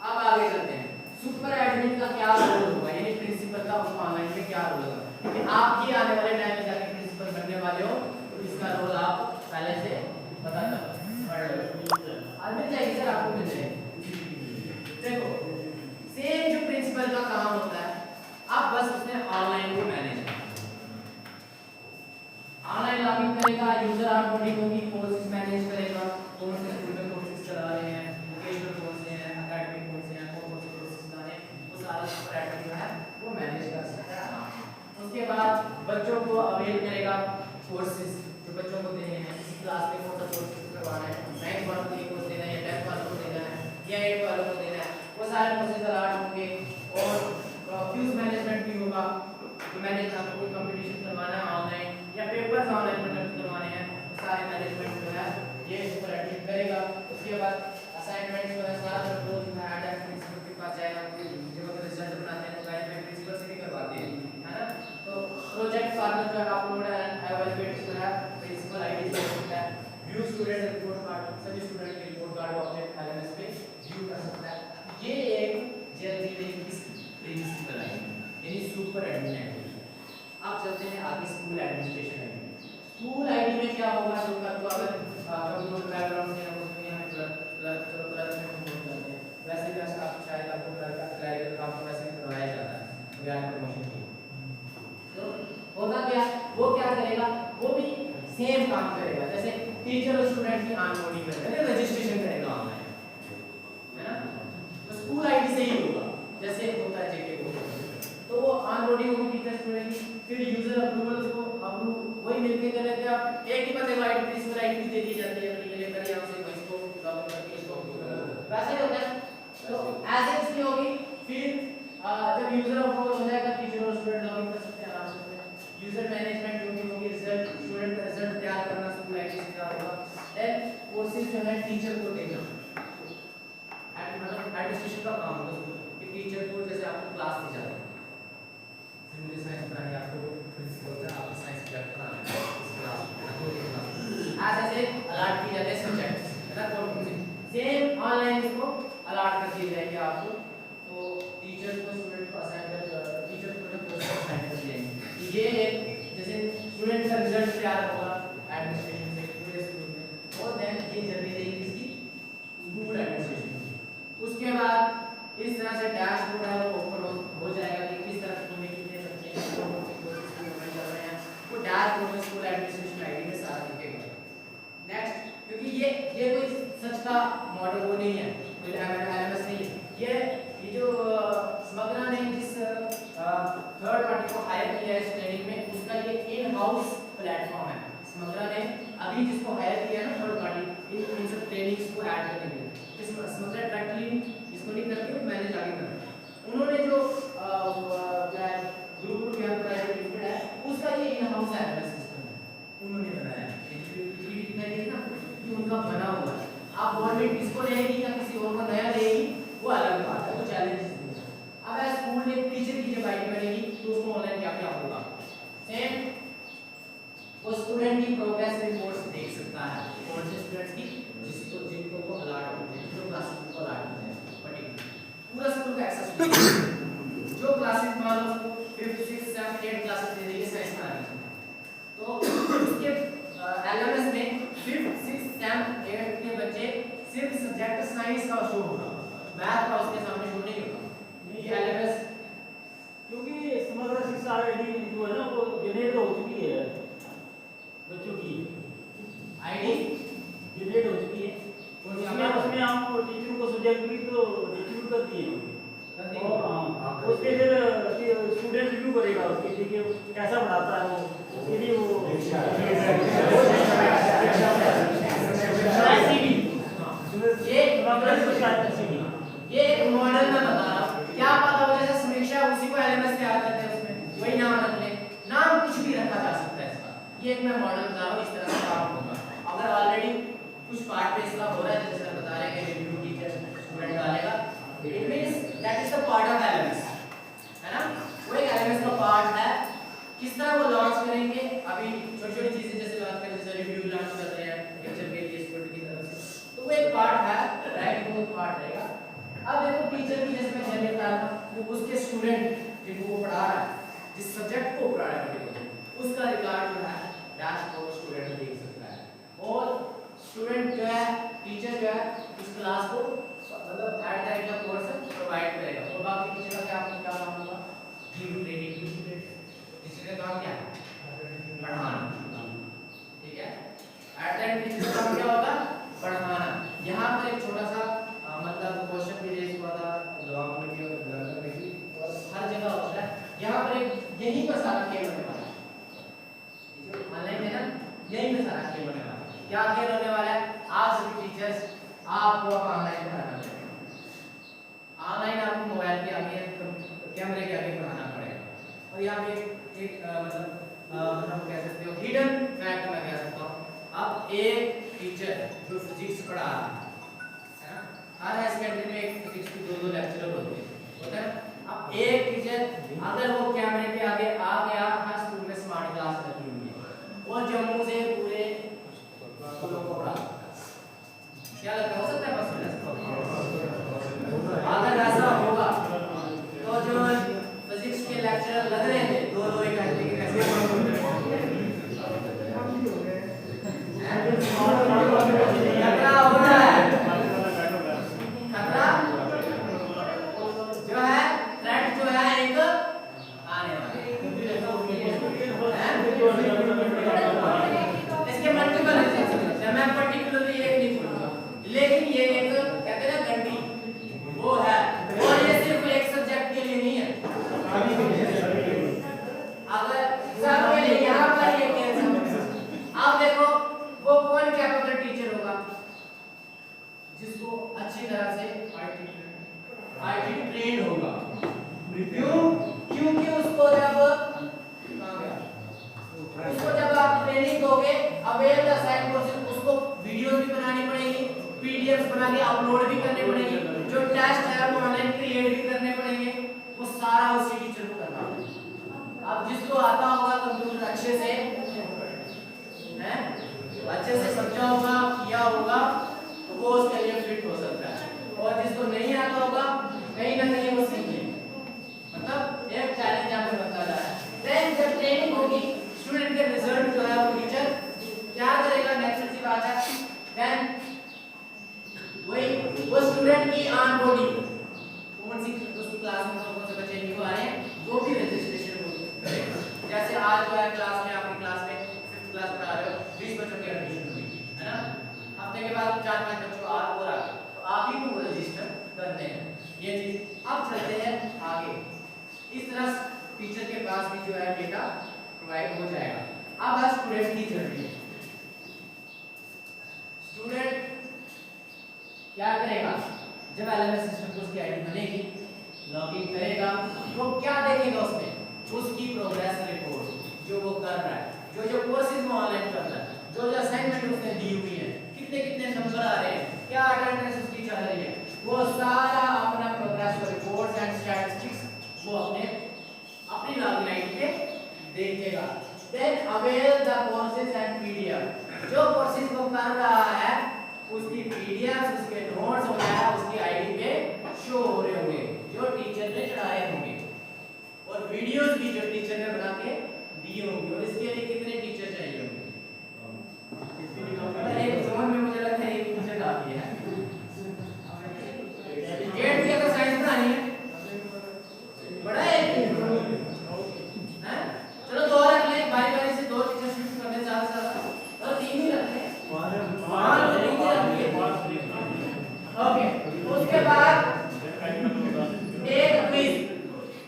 अब आगे चलते हैं। सुपर एडमिन का क्या रोल होगा, यानी प्रिंसिपल का उस ऑनलाइन में क्या रोल होगा, क्योंकि आप ही आने वाले टाइम में जाके प्रिंसिपल बनने वाले हो, तो इसका रोल आप पहले से पता कर पढ़ लो। आज मिल जाएगी सर, आपको मिल जाएगी। देखो, सेम जो प्रिंसिपल का काम होता है, अब बस उसने ऑनलाइन को मैनेज करना, ऑनलाइन लॉगिन करेगा, यूजर ऑनबोर्डिंग होगी, कोर्सेज मैनेज करेगा, कौन से स्कूल में कोर्सेज चला रहे हैं, वोकेशनल कौन से हैं, एकेडमिक कौन से हैं, कौन से कोर्सेज लाने, वो सारा सुपर एडमिन जो है वो मैनेज कर सकता है। उसके बाद बच्चों को अवेल करेगा कोर्सेज जो बच्चों को देने हैं, इस क्लास में कौन सा कोर्सेज करवाना है, 9th वालों को ये कोर्स देना है या 10th वालों को देना है या 8th वालों को देना है, वो सारे कोर्सेज अलॉट होंगे। और फ्यूज मैनेजमेंट भी होगा, तो मैनेज आपको कोई कंपटीशन करवाना है ऑनलाइन या पेपर्स ऑनलाइन कंडक्ट करवाने हैं, तो सारे मैनेजमेंट जो है ये सुपर एडमिन करेगा। उसके बाद असाइनमेंट जो है सारा कंट्रोल जो है एडेड प्रिंसिपल के पास जाएगा, जो अगर रिजल्ट बनाते हैं तो गाइड प्रिंसिपल से भी करवाते हैं, है ना। तो प्रोजेक्ट फार्मर जो है अपलोड एंड इवैल्यूएट जो है प्रिंसिपल आईडी से होता है। व्यू स्टूडेंट रिपोर्ट कार्ड, सभी स्टूडेंट के रिपोर्ट कार्ड को अपने एलएमएस पे व्यू कर सकता है। ये एक जल्दी में प्रिंसिपल आईडी यानी सुपर एडमिन आईडी। अब चलते हैं आगे school administration ID. School ID में क्या होगा, जो का तो अगर कंप्यूटर बैकग्राउंड से हम उसमें हमें क्लर्क में प्रमोट करते हैं, वैसे भी आप शायद आपको क्लरिकल काम तो वैसे भी करवाया जाता है बगैर प्रमोशन के। तो होगा क्या, वो क्या करेगा, वो भी सेम काम करेगा, जैसे टीचर और स्टूडेंट की ऑनबोर्डिंग करेगा, रजिस्ट्रेशन करेगा ऑनलाइन, है ना। तो स्कूल आईडी से ही होगा जैसे होता है जेके को, तो वो ऑनबोर्डिंग होगी टीचर स्टूडेंट की, फिर यूजर अप्रूवल उसको अप्रूव वही मिलके कर लेते हैं आप। एक ही बंदे को आईडी प्रिंसिपल आईडी भी दे दी जाती है, अपनी लेकर यहां से इसको लॉगिन करके इसको अप्रूव करो, वैसे ही होता है। तो एसेट्स की होगी, फिर जब यूजर अप्रूवल हो जाएगा टीचर और स्टूडेंट लॉगिन कर सकते हैं आराम से। यूजर मैनेजमेंट जो भी होगी, रिजल्ट स्टूडेंट का रिजल्ट तैयार करना स्कूल आईडी से तैयार होगा। देन कोर्सेज जो है टीचर को देना, मतलब एडमिनिस्ट्रेशन का काम होगा कि टीचर को जैसे आपको क्लास दी जाती है, मुझे साइंस पढ़ानी है, आपको प्रिंसिपल से आपको साइंस सब्जेक्ट पढ़ाना है इस क्लास में, ऐसे अलॉट किए जाते हैं सब्जेक्ट्स, है ना। कौन से सेम ऑनलाइन इसको अलॉट कर दिए जाएंगे आपको, तो टीचर को स्टूडेंट को असाइन कर, टीचर को जो कोर्स असाइन कर देंगे। ये एक जैसे स्टूडेंट का रिजल्ट तैयार होगा एडमिनिस्ट्रेशन से पूरे स्कूल में, और देन ये जर्नी रहेगी इसकी स्कूल एडमिनिस्ट्रेशन। उसके बाद इस तरह से डैशबोर्ड है वो ओपन हो जाएगा कि किस तरह स्कूल में कितने बच्चे हैं, उसका मॉडल वो नहीं है, कोई एलएमएस नहीं है। ये जो समग्रा ने जिस थर्ड पार्टी को हायर किया है इस ट्रेनिंग में, उसका ये इन हाउस प्लेटफॉर्म है। समग्रा ने अभी जिसको हायर किया है ना थर्ड पार्टी, इन सब ट्रेनिंग्स को ऐड करने के लिए, इस समग्रा डायरेक्टली इसको नहीं करती, मैनेज आगे कर रहा है। उन्होंने जो ग्रुप या प्राइवेट लिमिटेड है उसका ये इन हाउस एलएमएस सिस्टम है, उन्होंने बनाया है। ना कि उनका बना हुआ है। आप गवर्नमेंट किसको देगी या किसी और को नया देगी वो अलग बात है, वो चैलेंजेस है। अब एज स्कूल एक टीचर की जब आईडी बनेगी तो उसको ऑनलाइन क्या क्या होगा, सेम वो स्टूडेंट की प्रोग्रेस रिपोर्ट्स देख सकता है, कौन से स्टूडेंट्स की जिनको वो अलॉट होते हैं, जो क्लासेस को अलॉट होते हैं पर्टिकुलर पूरा स्कूल का एक्सेस जो क्लासेस मान लो 5th 6th 7th 8th classes दे देंगे साइंस में आने तो उसके एलएमएस में 5th 6th 7th 8th के बच्चे सिर्फ सब्जेक्ट साइंस का शो होगा, मैथ का उसके सामने शो नहीं होगा। ये एलएमएस क्योंकि समग्र शिक्षा आईडी जो है ना वो जनरेट हो चुकी है बच्चों की आईडी जनरेट हो चुकी है, उसमें आप टीचर को सब्जेक्ट भी तो डिस्ट्रीब्यूट कर दिए और उसके फिर स्टूडेंट रिव्यू करेगा उसके लिए कैसा पढ़ाता है वो, उसके लिए वो ये एक मॉडल में बता रहा हूँ, क्या पता हो जैसे समीक्षा उसी को एलएमएस तैयार करते हैं, उसमें वही नाम रख ले, नाम कुछ भी रखा जा सकता है इसका। ये एक मैं मॉडल बता रहा हूँ, इस तरह से काम होगा। अगर ऑलरेडी कुछ पार्ट पे इसका हो रहा है जैसे बता रहे हैं कि रिव्यू टीचर स्टूडेंट डालेगा, it means that is the part of LMS, है ना, वो एक एलएमएस का पार्ट है। किस तरह वो लॉन्च करेंगे, अभी छोटी-छोटी चीजें जैसे बात करें, जैसे रिव्यू लॉन्च कर रहे हैं टीचर के लिए स्टूडेंट की तरफ से, तो वो एक पार्ट है, राइट, वो पार्ट रहेगा। अब देखो टीचर की जैसे मैं पहले बता रहा था, वो उसके स्टूडेंट जिनको वो पढ़ा रहा है, जिस सब्जेक्ट को पढ़ा रहा है उसका रिकॉर्ड जो है डैशबोर्ड स्टूडेंट देख सकता है और स्टूडेंट जो है टीचर जो है उस क्लास को मतलब ऐड टाइप का कोर्स प्रोवाइड करेगा और बाकी टीचर का क्या काम होगा, give training to student. Teacher का काम क्या है, पढ़ाना, ठीक है, ऐड टाइप टीचर का काम क्या होगा, पढ़ाना। यहाँ पर एक छोटा सा मतलब क्वेश्चन भी रेज हुआ था, जवाब में भी लर्नर में भी और हर जगह होता है, यहाँ पर एक यही पर सारा खेल होने वाला है, जो ऑनलाइन है ना यही पर सारा खेल होने वाला है। क्या खेल होने वाला है, आप सभी टीचर्स आपको अब ऑनलाइन पढ़ाना पड़ेगा, ऑनलाइन आपको मोबाइल के आगे कैमरे के आगे पढ़ाना पड़ेगा। और यहाँ पे एक मतलब कह सकते हो हिडन फैक्ट मैं कह सकता हूँ, अब एक टीचर जो फिजिक्स पढ़ा रहा है ना, हर हाई सेकेंडरी में एक फिजिक्स के 2-2 लेक्चरर होते हैं ना। अब एक टीचर अगर वो कैमरे के आगे आ गया, हर स्कूल में स्मार्ट क्लास लगी हुई है, वो जम्मू से पूरे स्कूलों को पढ़ा, क्या लगता है हो सकता है पॉसिबल? अगर ऐसा होगा तो जो फिजिक्स के लेक्चरर लग रहे थे 2-2 एक घंटे के कैसे खतरा हो रहा है, खतरा जो है थ्रेट जो है एक आने वाला इसके मल्टीपल रीजंस, मैं पर्टिकुलरली एक नहीं बोलूंगा, लेकिन ये एक कहते हैं ना गंडी वो है, और ये सिर्फ एक सब्जेक्ट के लिए नहीं है, अगर सबके लिए यहाँ पर ये केस है। अब देखो वो कौन कैपेबल टीचर होगा जिसको अच्छी तरह से आईटी ट्रेन होगा, क्यों, क्योंकि उसको जब आप ट्रेनिंग दोगे अवेयर द साइड कोर्सेज, उसको वीडियोस भी बनानी पड़ेगी, पीडीएफ्स बना के अपलोड भी करने पड़ेंगे, जो टेस्ट है वो ऑनलाइन क्रिएट भी करने पड़ेंगे, वो सारा उसी टीचर को करना होगा। अब जिसको आता होगा कंप्यूटर अच्छे से हैं, अच्छे से समझा होगा, किया होगा, तो वो उसके लिए फिट हो सकता है, और जिसको नहीं आता होगा कहीं ना कहीं वो सीख ले, मतलब एक चैलेंज यहाँ पे बनता जा रहा है। देन जब ट्रेनिंग होगी स्टूडेंट के रिजल्ट जो है वो टीचर क्या करेगा, नेक्स्ट सी बात है, देन वही वो स्टूडेंट की ऑन बॉडी कौन सी उसकी क्लास में कौन से बच्चे नहीं आ रहे हैं वो भी रजिस्ट्रेशन करेगा। जैसे आज जो है क्लास में आपकी क्लास में 5th क्लास पढ़ा रहे हो, 20 बच्चों की एडमिशन हुई है ना, हफ्ते के बाद 4-5 बच्चों और जो है डेटा प्रोवाइड हो जाएगा। अब बात स्टूडेंट की जर्नी। स्टूडेंट क्या करेगा जब एलएमएस सिस्टम को उसकी आईडी बनेगी, लॉगिन करेगा, वो क्या देखेगा उसमें? उसकी प्रोग्रेस रिपोर्ट जो वो कर रहा है, जो कोर्सेज वो ऑनलाइन कर रहा है, जो असाइनमेंट उसने दी हुई है, कितने कितने नंबर आ रहे हैं, क्या अटेंडेंस उसकी चल रही है, वो सारा अपना प्रोग्रेस रिपोर्ट्स एंड स्टैटिस्टिक्स वो अपनी लॉगिन आईडी पे देखेगा। Then avail the courses and PDF, जो कोर्सेज वो कर रहा है उसकी पीडीएफ, उसके नोट्स वगैरह उसकी आईडी पे शो हो रहे होंगे जो टीचर ने चढ़ाए होंगे, और वीडियोस भी जो टीचर ने बना के दिए होंगे। और इसके लिए कितने टीचर चाहिए होंगे? एक जोन में मुझे लगता है एक टीचर काफी है। गेट की अगर साइंस बनानी है बड़ा है, चलो दो रख ले, बारी बारी से दो टीचर शिफ्ट करने ज्यादा और तीन ही रख ले। ओके, उसके बाद एक क्विज,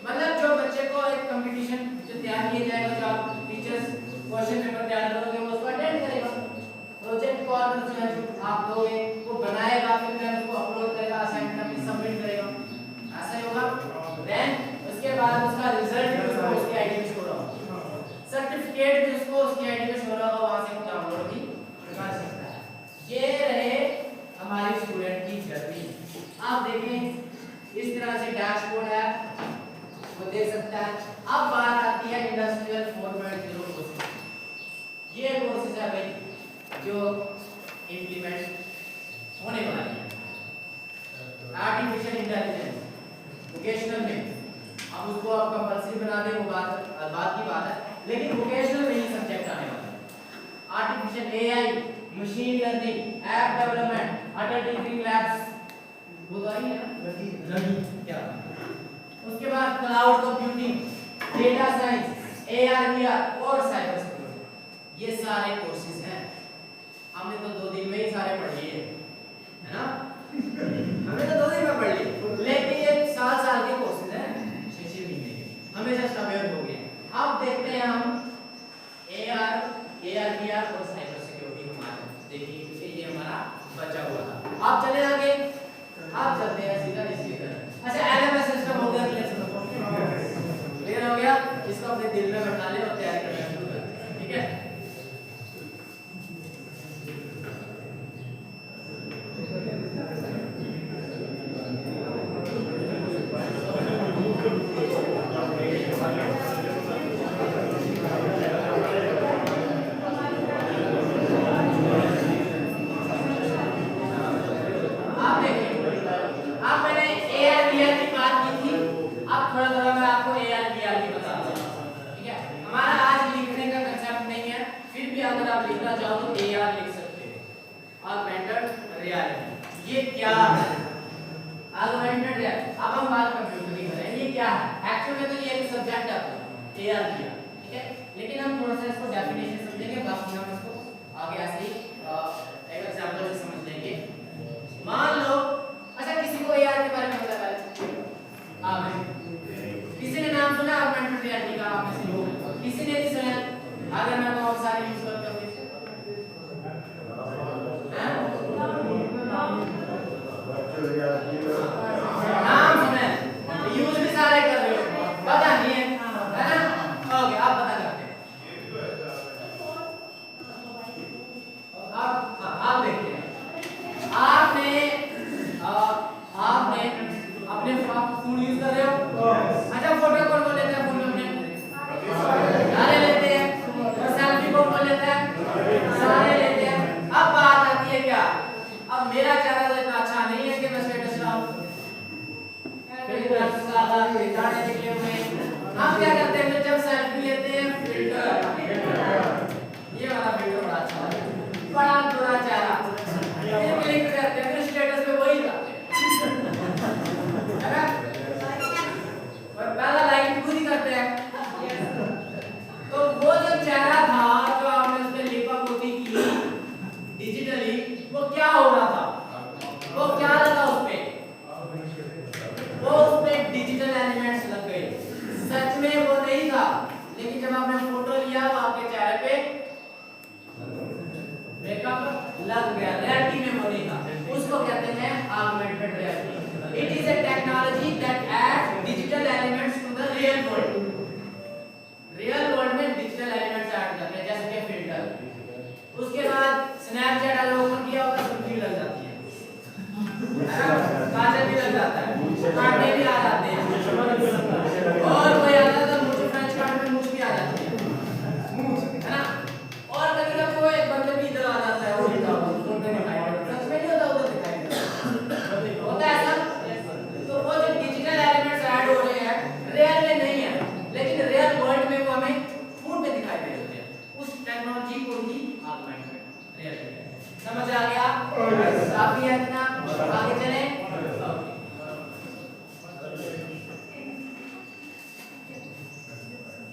मतलब जो बच्चे को एक कंपटीशन जो तैयार किया जाएगा, जो आप टीचर्स क्वेश्चन पेपर तैयार करोगे वो उसको अटेंड करेगा। प्रोजेक्ट कॉर्नर जो है जो आप दोगे वो बनाएगा, फिर देन उसको अपलोड करेगा, असाइनमेंट अपनी सबमिट करेगा, ऐसा ही होगा। देन उसके बाद उसका रिजल्ट भी उसको उसकी आईडी पे शो होगा, सर्टिफिकेट भी उसको उसकी आईडी पे शो होगा, वहां से वो डाउनलोड भी कर सकता है। ये रहे हमारी स्टूडेंट की जर्नी। आप देखें इस तरह से डैशबोर्ड है, वो देख सकता है। अब बात आती है इंडस्ट्रियल 4.0 कोर्सेज। ये कोर्सेज है भाई जो इंप्लीमेंट होने वाली है आर्टिफिशियल इंटेलिजेंस वोकेशनल में। अब उसको आप कंपल्सरी बना दें वो बात की बात है, लेकिन वोकेशनल में ही सब्जेक्ट आने वाला है। Artificial AI, machine learning, app development, Atal tinkering labs, वो तो आई है ना, लगी क्या। उसके बाद cloud computing, data science, AR VR और साइबर सिक्योरिटी, ये सारे कोर्सेज हैं। हमने तो 2 दिन में ही सारे पढ़ लिए है ना, हमने तो 2 दिन में पढ़ लिए, लेकिन ये साल के कोर्सेज हैं, 6 महीने के, हमें जस्ट अवेयर हो गए। अब देखते हैं हम एआर वीआर और साइबर सिक्योरिटी हमारा, देखिए ये हमारा बचा हुआ था। आप चले आगे, आप चलते हैं सीधा इसकी तरफ। अच्छा, एलएमएस सिस्टम हो गया, क्लियर हो गया, इसको अपने दिल में बैठा ले और तैयारी करना शुरू कर, ठीक है। ये क्या है? Augmented reality. अब हम बात कंप्यूटर की करें, ये क्या है? एक्चुअल में तो ये एक सब्जेक्ट है एआर किया, ठीक है, लेकिन हम थोड़ा सा इसको डेफिनेशन समझेंगे, बाकी हम इसको आगे ऐसे ही एक एग्जांपल से समझ लेंगे। मान लो अच्छा किसी को एआर के बारे में पता है, आपने किसी ने नाम सुना ऑगमेंटेड रियलिटी का? आप में से लोग किसी ने नहीं सुना? अगर मैं बहुत सारे यूज करता हूं नाम सुने, यूज भी सारे कर रहे हो, पता नहीं है ना? ओके, आप पता करते हैं। किया वो आपके चेहरे पे मेकअप लग गया, रियलिटी में वो नहीं था, उसको कहते हैं augmented reality. It is a technology that adds digital elements to the real world. Real world में डिजिटल एलिमेंट्स ऐड करते हैं जैसे कि फिल्टर। उसके बाद स्नैपचैट अगर ओपन किया होगा तो भीड़ लग जाती है, काजल भी लग जाता है, कांटे भी आ जाते हैं, और कोई आता है तो मुझे फ्रेंच कार्ड में मुझ भी आ जाती है, है ना। और कभी कभी वो एक बंदे भी इधर आ जाता है, वो उल्टा फोन पे दिखाई देता है, सच में नहीं होता, उधर दिखाई देता है, होता है ऐसा। तो वो जो डिजिटल एलिमेंट्स ऐड हो रहे हैं रियल में नहीं है, लेकिन रियल वर्ल्ड में वो हमें फोन पे दिखाई दे रहे हैं, उस टेक्नोलॉजी को ही ऑगमेंटेड रियलिटी है। समझ आ गया? काफी है इतना, आगे चलें।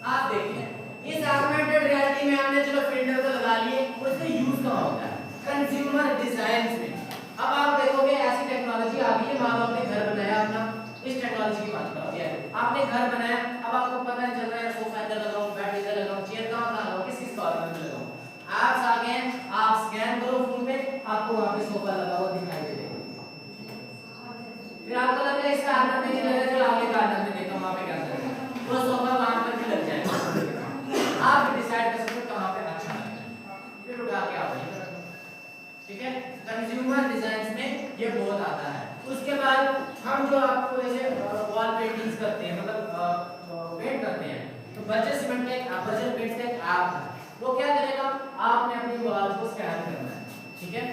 आप देखिए इस ऑगमेंटेड रियलिटी में हमने चलो फिल्टर को लगा लिए, उसका यूज कहाँ होता है? कंज्यूमर डिजाइन में। अब आप देखोगे ऐसी टेक्नोलॉजी आ गई है, मान लो आपने घर बनाया अपना, इस टेक्नोलॉजी की बात करो यार, आपने घर बनाया, अब आपको पता नहीं चल रहा है सोफा इधर लगाऊं, बेड इधर लगाऊं, चेयर कहाँ लगाऊं, किस कॉर्नर में लगाऊं। ऐप्स आ गए हैं, आप स्कैन करो फोन पे, आपको वहां पे सोफा लगा हुआ दिखाई दे देगा। फिर आपको लग रहा है इस कॉर्नर में नहीं लग रहा, चलो अगले कॉर्नर में देखो वहां पे क्या चलेगा, वो सोफा वहां पर भी लग जाएगा। आप डिसाइड कर सकते हो कहां पे अच्छा लगेगा, फिर उठा के आप वहीं कर दो। ठीक है, कंज्यूमर डिजाइन्स में ये बहुत आता है। उसके बाद हम जो आपको जैसे वॉल पेंटिंग्स करते हैं, मतलब पेंट करते हैं, तो बजट सीमेंट एक बजट पेंट का एक ऐप है, वो क्या करेगा, आपने अपनी दीवार को स्कैन करना है, ठीक है,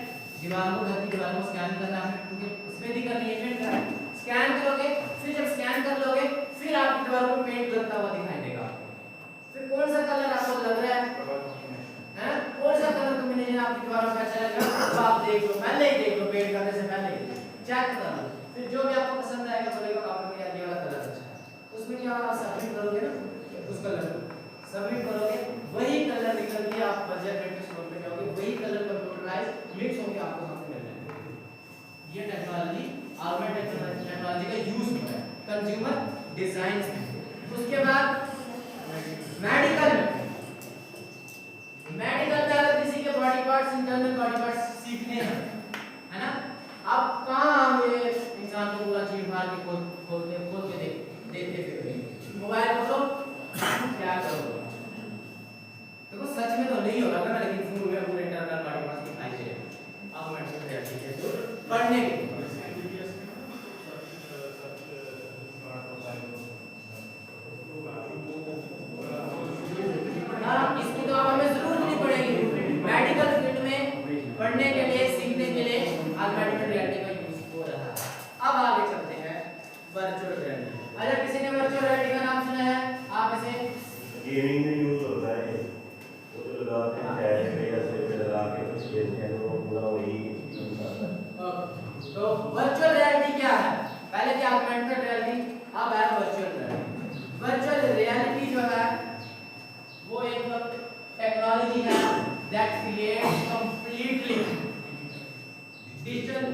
दीवार को, घर की दीवार को स्कैन करना है, क्योंकि उसमें भी करनी है पेंट करना है, स्कैन करोगे, फिर जब स्कैन कर लोगे, फिर आपकी दीवार को पेंट करता हुआ दिखाई देगा। फिर कौन सा कलर आपको लग रहा है, कौन सा कलर कॉम्बिनेशन आपकी दीवार में अच्छा लग रहा है, तो आप देख लो, पहले ही देख लो, पेंट करने से पहले ही चेक कर लो, फिर जो भी आपको पसंद आएगा बोलेगा आपको यार ये वाला कलर अच्छा है, उसमें क्या आप सबमिट करोगे ना, उस कलर सबमिट करोगे, वही कलर निकल के आप बजट पेंट के स्टोर पे जाओगे, वही कलर कंप्यूटराइज मिक्स होके आपको सामने मिल जाएगा। ये टेक्नोलॉजी ऑगमेंटेड टेक्नोलॉजी का यूज होता है कंज्यूमर डिजाइन में। उसके बाद मेडिकल में अगर किसी के body parts, internal body parts सीखने हैं, है ना, अब कहां ये इंसान को पूरा चीज मार के खोल के देखते फिर मोबाइल खोलो क्या करोगे, देखो सच में तो नहीं हो रहा ना, लेकिन फोन में पूरे इंटरनल बॉडी पार्ट्स दिखाई दे रहे हैं ऑगमेंटेड रियलिटी के पढ़ने के। इसकी तो अब हमें जरूरत नहीं पड़ेगी, मेडिकल फील्ड में पढ़ने के लिए, सीखने के लिए ऑगमेंटेड रियलिटी का यूज हो रहा है। अब आगे चलते हैं वर्चुअल रियलिटी। अगर किसी ने वर्चुअल रियलिटी का नाम सुना है, आप इसे गेमिंग में यूज होता है, वो जो लगाते हैं चेहरे पे या सिर पे लगा के कुछ खेलते हैं, वो पूरा वही तो वर्चुअल रियलिटी क्या है? पहले थी ऑगमेंटेड रियलिटी, अब है वर्चुअल रियलिटी। वर्चुअल रियलिटी जो है वो एक टेक्नोलॉजी है that creates completely digital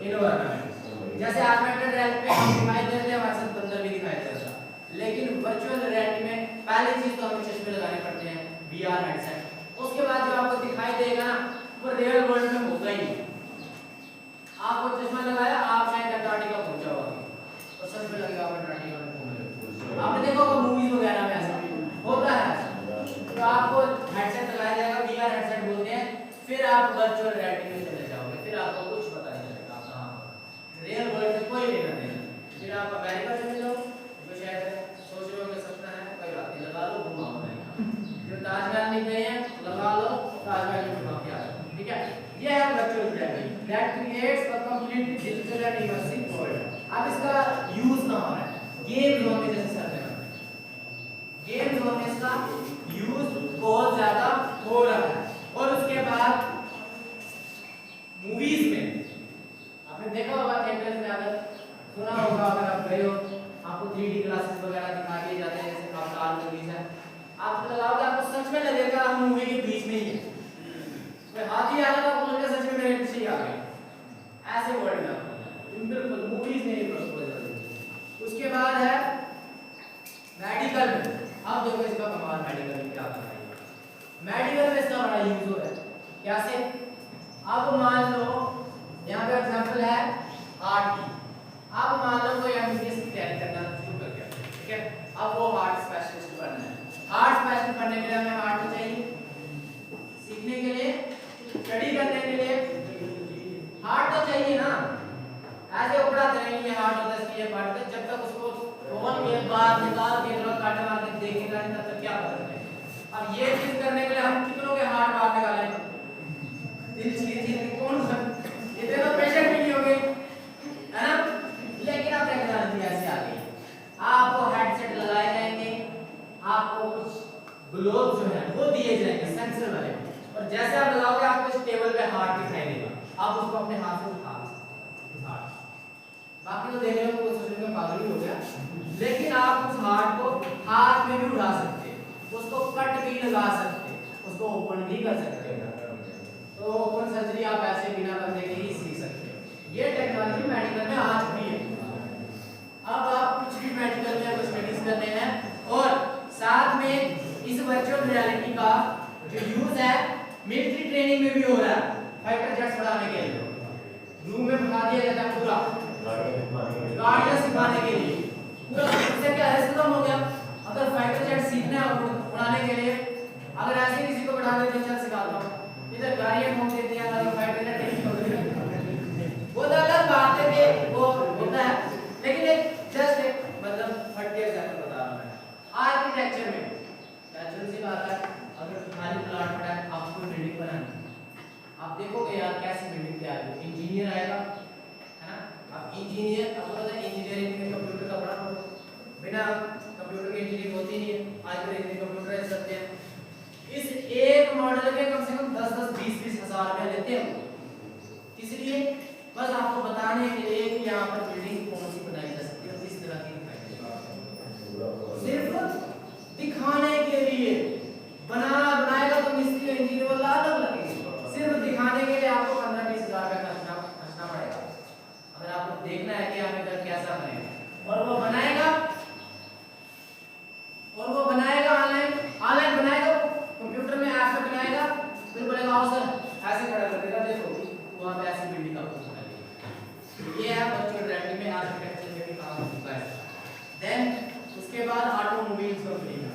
environment. जैसे ऑगमेंटेड रियलिटी में हम दिखाई देते हैं, हमारे साथ बंदर भी दिखाई देता है, लेकिन वर्चुअल रियलिटी में पहली चीज तो हमें चश्मे लगाने पड़ते हैं, वीआर हेडसेट, उसके बाद जो आपको दिखाई देगा ना वो रियल वर्ल्ड में होगा ही नहीं। आपको चश्मा लगाया, आप शायद अंटार्कटिका पहुंचा होगा और सच में लगेगा आप अंटार्कटिका में घूम रहे हो। आपने देखा होगा मूवीज वगैरह में ऐसा होता है, तो आपको हेडसेट लगाया जाएगा, वीआर हेडसेट बोलते हैं, फिर आप वर्चुअल रियलिटी में चले जाओगे, फिर आपको कुछ पता नहीं चलेगा आप कहां हो, रियल वर्ल्ड से कोई लेना देना। फिर आप अमेरिका चले जाओ, जो शायद सोच रहे हो कि सपना है, कोई बात नहीं, लगा लो, घुमाओ अमेरिका, जो ताजमहल नहीं गए हैं लगा लो, ताजमहल में घुमा के आ जाओ। ठीक है, ये है virtual reality that creates a complete digital and immersive world. अब इसका यूज कहां हो रहा है? गेम जोन में, जैसे सर ने गेम जोन में इसका यूज बहुत ज्यादा हो रहा है। और उसके बाद मूवीज में आपने देखा होगा, थिएटर्स में अगर सुना होगा, अगर आप गए हो, आपको 3D क्लासेस वगैरह दिखा दिए जाते हैं, जैसे अवतार मूवीज है, आपको लगाओगे, आपको सच में लगेगा हम मूवी के बीच में ही है, कोई हाथी आ रहा था, आपको लगेगा सच में मेरे पीछे ही आ गया, ऐसे वर्ल्ड में आपको बिल्कुल मूवीज में ही उसके बाद है मेडिकल में। अब देखो इसका कमाल मेडिकल कैसे? अब मान लो यहाँ पे एग्जांपल है हार्ट की। अब मान लो कोई एमबीबीएस की तैयारी करना शुरू कर दिया, ठीक है? अब वो हार्ट स्पेशलिस्ट बनना है। हार्ट स्पेशलिस्ट बनने के लिए हमें हार्ट तो चाहिए, सीखने के लिए, स्टडी करने के लिए हार्ट तो चाहिए ना। ऐसे उपड़ा रहेंगे हार्ट होता है इसलिए हार्ट होता है, जब तक उसको खोल के बाहर निकाल के थोड़ा काटे मार के देखेगा नहीं तब तक क्या पता चलेगा। अब ये चीज करने के लिए हम कितनों के हार्ट बाहर निकालें? दिल चीज कौन सा? इतने तो पेशेंट भी नहीं होंगे, है ना? लेकिन अब टेक्नोलॉजी ऐसे आ गई, आपको हेडसेट लगाए जाएंगे, आपको कुछ ग्लोव जो है वो दिए जाएंगे सेंसर वाले, और जैसे आप लगाओगे आपको इस टेबल पे हार्ट दिखाई देगा, आप उसको अपने हाथ से उठा सकते हैं हार्ट। बाकी तो देखने में कोई सोचने में पागल ही हो गया, लेकिन आप उस हार्ट को हाथ में भी उठा सकते हैं, उसको कट भी लगा सकते हैं, उसको ओपन भी कर सकते हैं। तो ओपन सर्जरी आप ऐसे बिना बंदे के ही सीख सकते हैं। ये टेक्नोलॉजी मेडिकल में आज भी है। अब आप कुछ भी मेडिकल में कुछ स्टडीज करते हैं और साथ में इस वर्चुअल रियलिटी का जो यूज है मिलिट्री ट्रेनिंग में भी हो रहा है। फाइटर जेट्स बढ़ाने के लिए रूम में बिठा दिया जाता है, पूरा गाड़ियां सिखाने के लिए, पूरा इससे क्या है खत्म हो गया। अगर फाइटर जेट सीखना है उड़ाने के लिए, अगर ऐसे किसी को बिठा देते चल सिखाता हूं, इधर गाड़ियां घूम देती हैं, अगर फाइटर जेट ट्रेनिंग कर रही है वो तो अलग बात है कि वो होता है, लेकिन एक जस्ट एक मतलब 30 एग्जांपल बता रहा हूं मैं। आर्किटेक्चर में नेचुरल सी बात है, अगर खाली प्लाट पड़ा है आपको बिल्डिंग बनानी, आप देखोगे यार कैसी बिल्डिंग तैयार होगी, इंजीनियर आएगा, है ना? अब इंजीनियर, अब पता है इंजीनियरिंग में कंप्यूटर का बड़ा रोल, बिना कंप्यूटर के इंजीनियरिंग होती नहीं है। आजकल इतने कंप्यूटर चलते हैं, इस एक मॉडल के कम से कम 10-10, 20-20 हजार रुपया लेते हैं। इसलिए बस आपको बताने के लिए कि यहाँ पर बिल्डिंग कौन सी बनाई जा सकती है, किस तरह की दिखाई जाएगी, सिर्फ दिखाने के लिए। बनाएगा तो मिस्त्री और इंजीनियर को अलग लगेगा, सिर्फ दिखाने के लिए आपको 15-20 हजार का खर्चना पड़ेगा। अगर आपको देखना है कि हमें घर कैसा बनेगा, और वो बनाएगा ऑनलाइन बनाएगा, कंप्यूटर में ऐप से बनाएगा, फिर बोलेगा आओ सर ऐसे खड़ा कर देगा, देखो वहां पे ऐसी बिल्डिंग का कुछ बनेगी। ये है वर्चुअल रियलिटी में आर्किटेक्चर में भी काम होता है। देन उसके बाद ऑटोमोबाइल्स का फील्ड।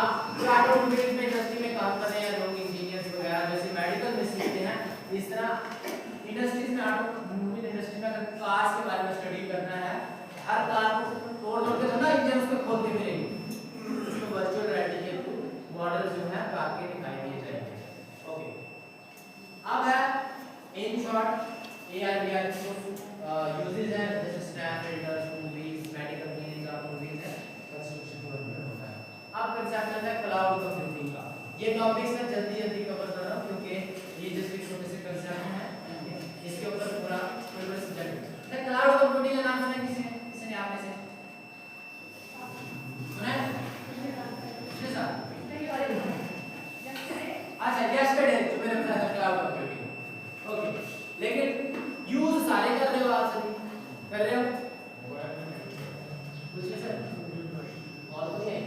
अब जो ऑटोमोबाइल्स में इंडस्ट्री में काम कर रहे हैं लोग, इंजीनियर्स वगैरह जैसे मेडिकल में सीखते हैं, इस तरह इंडस्ट्रीज में ऑटोमोबाइल इंडस्ट्री में अगर कार्स के बारे में स्टडी करना है, हर कार को तोड़ के ना इंजन उसको खोल के मिलेंगे, उसको वर्चुअल रियलिटी के थ्रू मॉडल जो है कार के दिखाई दिए जाएंगे। ओके, अब है in short AR VR uses है, जैसे snap filters, movies, medical meaning automobiles है, कंस्ट्रक्शन वर्क में होता है। अब कंसेप्ट आता है क्लाउड कंप्यूटिंग का। ये टॉपिक्स मैं जल्दी कवर कर रहा हूं क्योंकि ये जस्ट एक छोटे से कंसेप्ट है, इसके ऊपर पूरा पूरा सब्जेक्ट है। क्लाउड कंप्यूटिंग का नाम सुना है किसी ने आपने से सुना है? अच्छा, यस्टरडे जो मैंने बताया था क्लाउड कंप्यूटिंग। ओके, लेकिन यूज सारे कर रहे हो, आप सभी कर रहे हो? पूछिए सर, और कोई है?